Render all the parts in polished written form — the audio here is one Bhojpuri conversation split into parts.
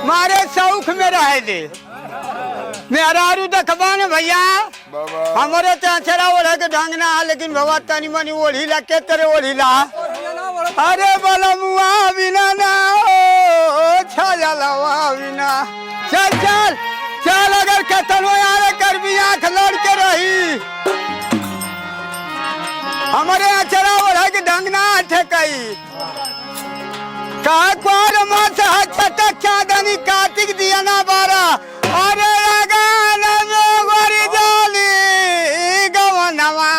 मारे शौक में रहे दे मेहरारू देखबा न भैया हमारे तो अचरा ओढ़े के ढंग ना लेकिन भगवा तनी मनी ओढ़ी ला के तेरे ओढ़ी ला अरे बोला मुआ बिना ना छलवा बिना चल चल चल अगर कतल हो यार कर भी आंख लड़ के रही हमारे अचरा ओढ़े के ढंग ना ठेकई काकोर मास छटक चांदनी कार्तिक दिया ना बारा अरे लगान में गोरी जाली गवनवा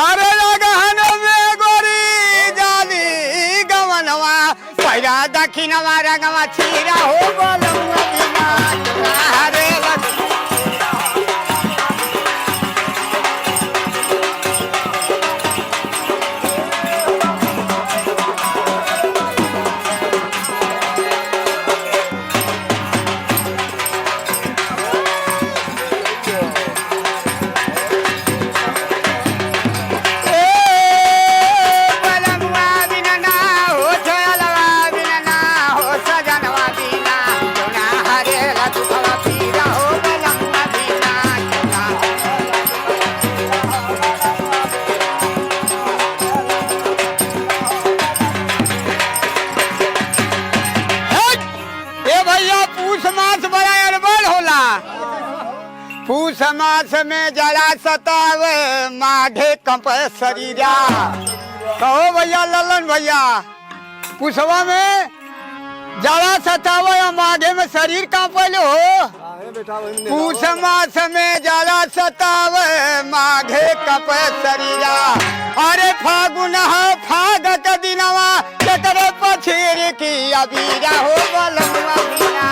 अरे लगान में गोरी जाली गवनवा पैरा दक्षिणवा रंगवा छीरा हो बोलूंगा बिना अरे पूस मास में जरा सताव माघे कंप शरीरा कहो भैया ललन भैया पूसवा में जरा सताव या माघे में शरीर कांपले हो पूस मास में जरा सताव माघे कंप शरीरा अरे फागुन फाग का दिनवा चकर पछेर की अबीरा हो बलवा बिना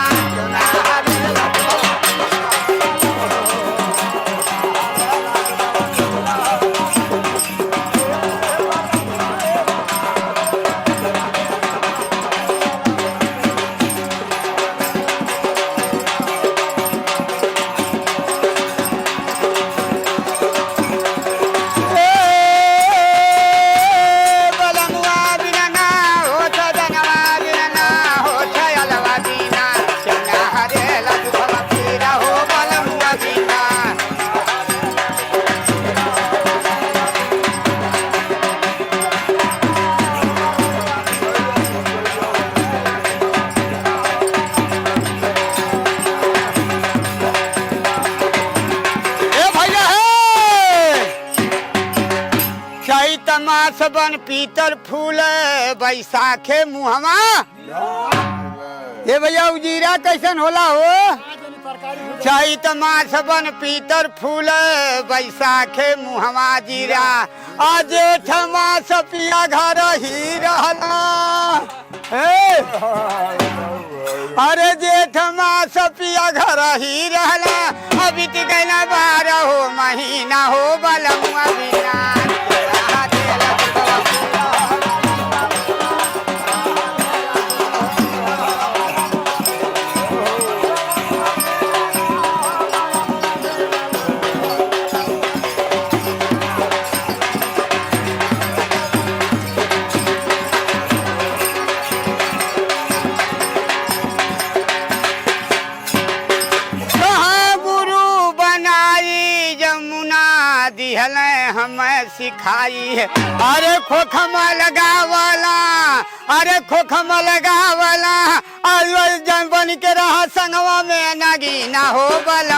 बन पीतर फूल बैसाखे मुहमा ये भैया उजीरा कैसन होला हो चैत मास बन पीतर फूल बैसाखे मुहमा जीरा जेठ मास पिया घर ही रहला अरे जेठ मास पिया घर ही रहला अभी गैला 12 महीना हो बलमुआ बिना हमें सिखाई है अरे खोखमा लगावला अरे खोखमा लगावला जन बन के रहा संगवा में नगीना हो बला